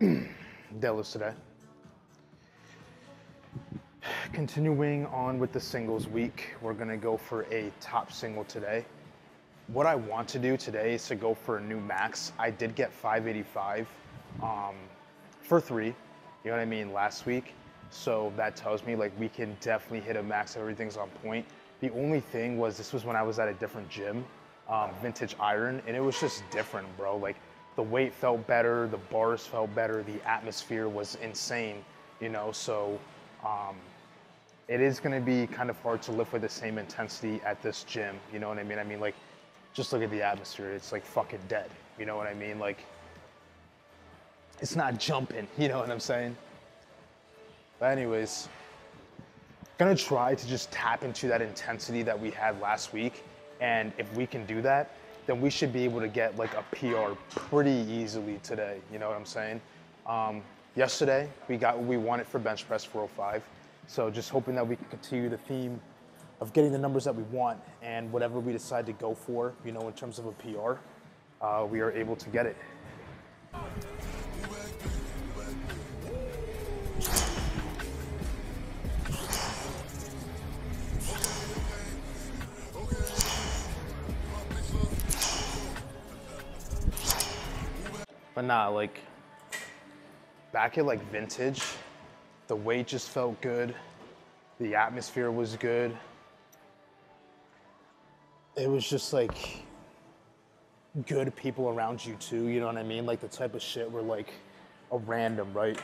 deadlifts today. Continuing on with the singles week, we're gonna go for a top single today. What I want to do today is to go for a new max. I did get 585 for 3, you know what I mean, last week. So that tells me like we can definitely hit a max, everything's on point. The only thing was, this was when I was at a different gym, Vintage Iron, and it was just different, bro. Like the weight felt better, the bars felt better, the atmosphere was insane, you know, so it is gonna be kind of hard to lift with the same intensity at this gym, you know what I mean? I mean, like, just look at the atmosphere, it's like fucking dead, you know what I mean? Like, it's not jumping, you know what I'm saying? But anyways, gonna try to just tap into that intensity that we had last week, and if we can do that, then we should be able to get like a PR pretty easily today, you know what I'm saying? Yesterday, we got what we wanted for bench press 405, so just hoping that we can continue the theme of getting the numbers that we want, and whatever we decide to go for, you know, in terms of a PR, we are able to get it. But nah, like, back at like Vintage, the weight just felt good. The atmosphere was good. It was just like good people around you too, you know what I mean? Like the type of shit where like a random, right?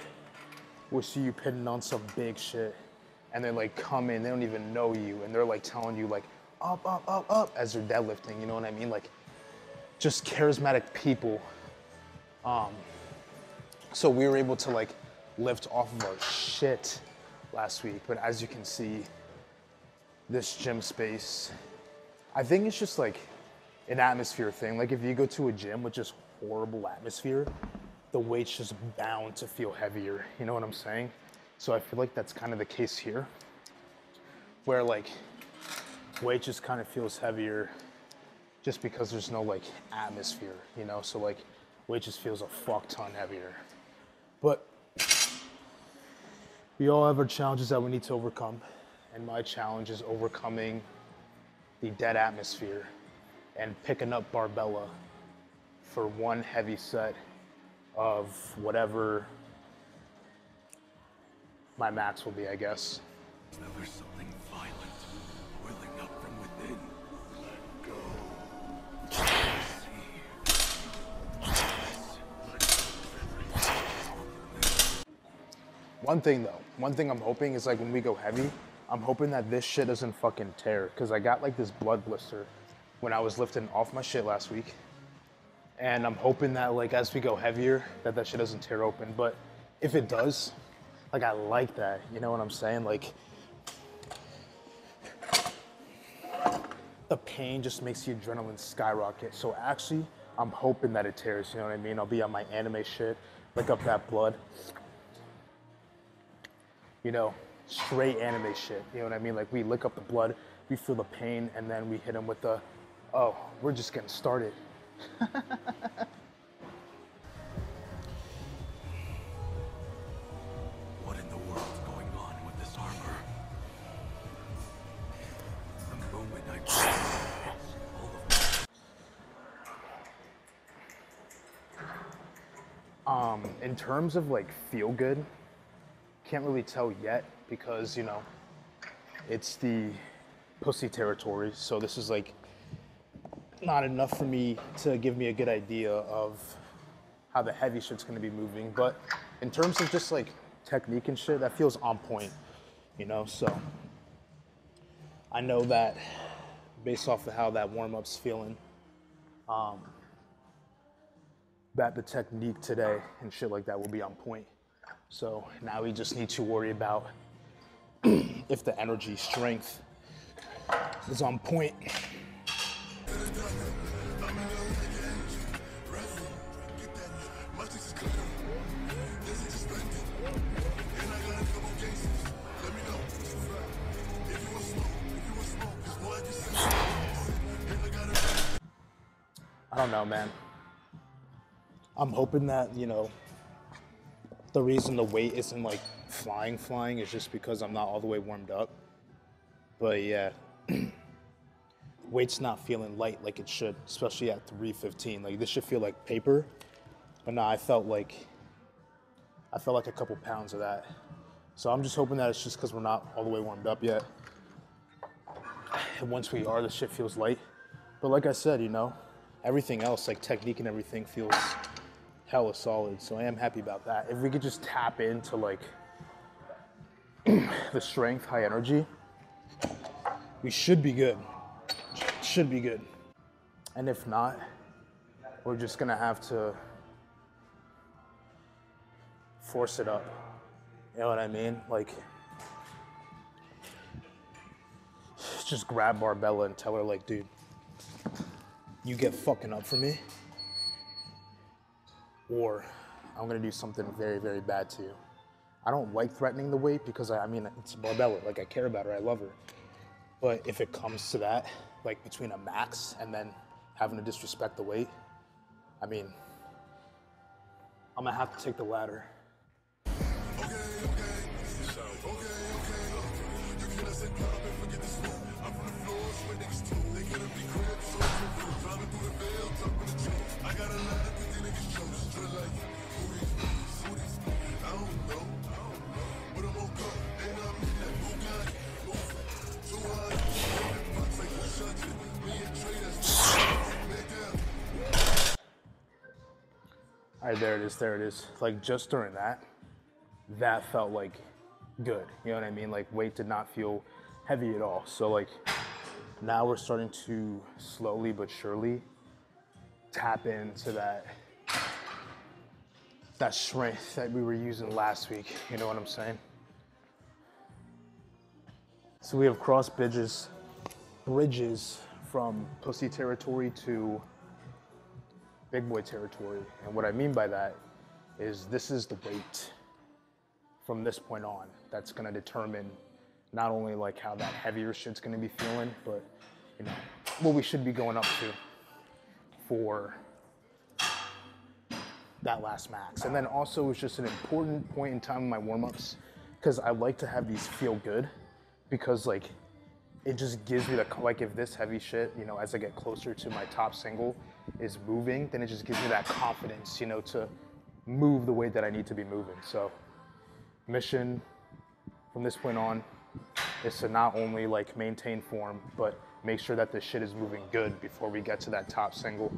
We'll see you pitting on some big shit and they like come in, they don't even know you, and they're like telling you like up, up, up, up as they're deadlifting, you know what I mean? Like just charismatic people. So we were able to like lift off of our shit last week, but as you can see, this gym space, I think it's just like an atmosphere thing. Like if you go to a gym with just horrible atmosphere, the weight's just bound to feel heavier, you know what I'm saying? So I feel like that's kind of the case here, where like weight just kind of feels heavier just because there's no like atmosphere, you know? So like weight just feels a fuck ton heavier. But we all have our challenges that we need to overcome. And my challenge is overcoming the dead atmosphere and picking up Barbella for one heavy set of whatever my max will be, I guess. There's something violent welling up from within. Let go. One thing I'm hoping is like when we go heavy, I'm hoping that this shit doesn't fucking tear, because I got like this blood blister when I was lifting off my shit last week. And I'm hoping that like as we go heavier, that shit doesn't tear open. But if it does, like I like that, you know what I'm saying? Like the pain just makes the adrenaline skyrocket. So actually, I'm hoping that it tears, you know what I mean? I'll be on my anime shit, lick up that blood. You know, straight anime shit, you know what I mean? Like we lick up the blood, we feel the pain, and then we hit him with the, oh, we're just getting started. What in the world's going on with this armor? The moment I all of In terms of like feel good, can't really tell yet because, you know, it's the pussy territory. So this is like not enough for me to give me a good idea of how the heavy shit's gonna be moving. But in terms of just like technique and shit, that feels on point, you know? So I know that based off of how that warm-up's feeling, that the technique today and shit like that will be on point. So now we just need to worry about if the energy strength is on point. I don't know, man. I'm hoping that, you know, The reason the weight isn't like flying is just because I'm not all the way warmed up. But yeah, weight's not feeling light like it should, especially at 315. Like this should feel like paper, but nah, I felt like a couple pounds of that. So I'm just hoping that it's just because we're not all the way warmed up yet. And once we are, the shit feels light. But like I said, you know, everything else, like technique and everything, feels hella solid. So I am happy about that. If we could just tap into like the strength, high energy, we should be good. Should be good. And if not, we're just gonna have to force it up. You know what I mean? Like, just grab Barbella and tell her like, dude, you get fucking up for me, or I'm gonna do something very, very bad to you. I don't like threatening the weight because I mean, it's Barbella, like I care about her, I love her. But if it comes to that, like between a max and then having to disrespect the weight, I mean, I'm gonna have to take the ladder. All right, there it is. Like just during that felt like good. You know what I mean? Like weight did not feel heavy at all. So like now we're starting to slowly but surely tap into that strength that we were using last week. You know what I'm saying? So we have crossed bridges from pussy territory to big boy territory. And what I mean by that is this is the weight from this point on that's gonna determine not only like how that heavier shit's gonna be feeling, but you know, what we should be going up to for that last max. And then also it's just an important point in time in my warm-ups because I like to have these feel good because like it just gives me the, like if this heavy shit, you know, as I get closer to my top single is moving, then it just gives me that confidence, you know, to move the way that I need to be moving. So mission from this point on is to not only like maintain form, but make sure that the shit is moving good before we get to that top single.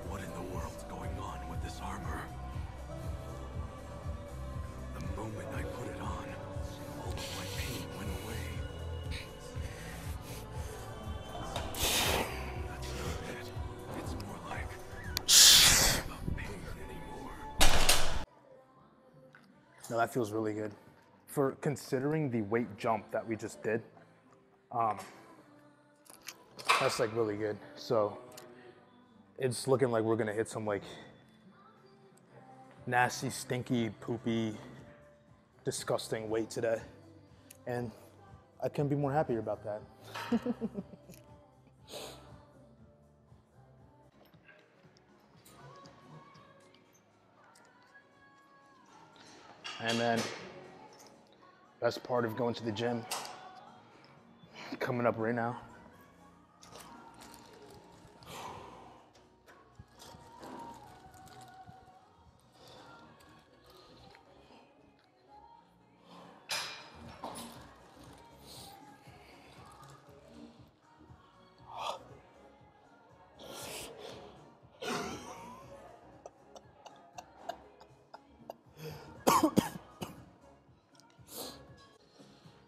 What in the world's going on with this armor? The moment I put it on, all of my pain went away. That's not it. It's more like not pain anymore. No, that feels really good. For considering the weight jump that we just did, that's like really good. So it's looking like we're gonna hit some like nasty, stinky, poopy, disgusting weight today. And I couldn't be more happier about that. And then best part of going to the gym coming up right now.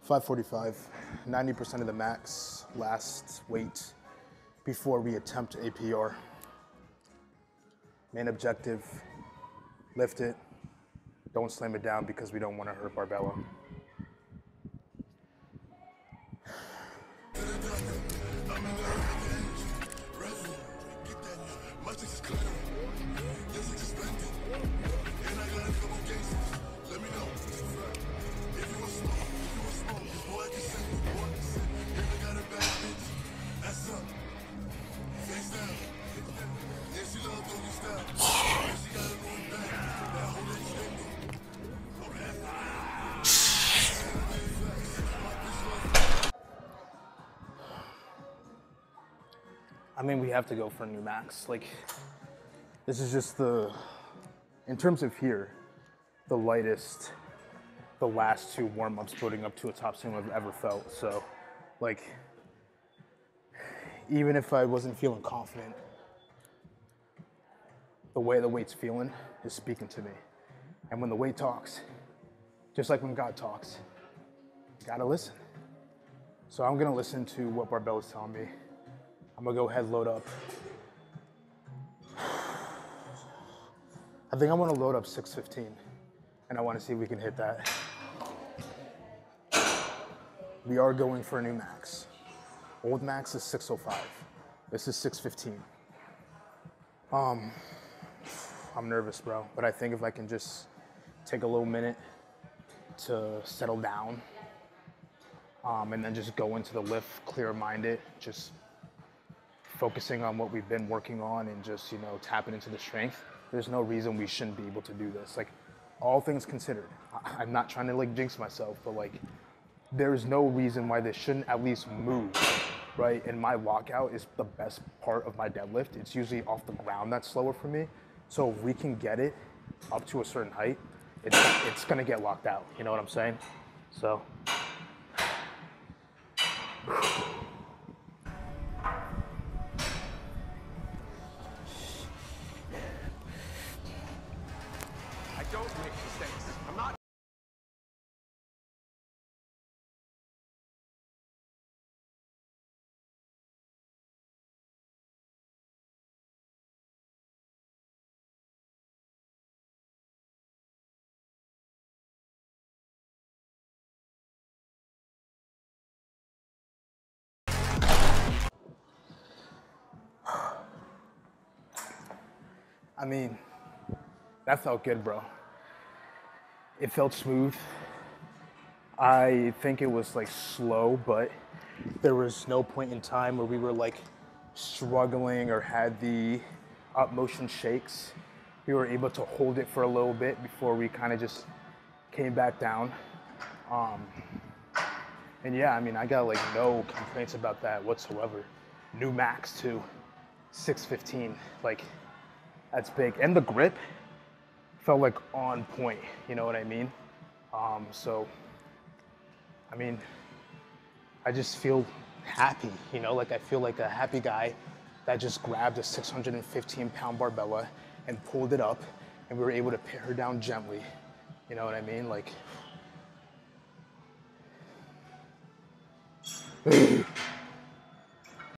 $545, 90% of the max, last weight before we attempt APR. Main objective, lift it. Don't slam it down because we don't want to hurt Barbella. I mean, we have to go for a new max. Like, this is just in terms of here, the lightest, the last 2 warm-ups building up to a top single I've ever felt. So, like, even if I wasn't feeling confident, the way the weight's feeling is speaking to me. And when the weight talks, just like when God talks, you gotta listen. So I'm gonna listen to what Barbell is telling me. I'm gonna go ahead, load up. I think I wanna load up 615, and I wanna see if we can hit that. We are going for a new max. Old max is 605. This is 615. I'm nervous, bro, but I think if I can just take a little minute to settle down, and then just go into the lift clear-minded, just focusing on what we've been working on and just, you know, tapping into the strength, there's no reason we shouldn't be able to do this. Like, all things considered, I'm not trying to like jinx myself, but like, there's no reason why this shouldn't at least move, right? And my lockout is the best part of my deadlift. It's usually off the ground that's slower for me. So if we can get it up to a certain height, it's gonna get locked out. You know what I'm saying? So. I don't make mistakes. I'm not. I mean, that felt good, bro. It felt smooth. I think it was like slow, but there was no point in time where we were like struggling or had the up motion shakes. We were able to hold it for a little bit before we kind of just came back down. And yeah, I mean, I got like no complaints about that whatsoever. New max too, 615, like that's big. And the grip felt like on point, you know what I mean? So, I mean, I just feel happy, you know, like I feel like a happy guy that just grabbed a 615-pound barbella and pulled it up, and we were able to pin her down gently, you know what I mean? Like,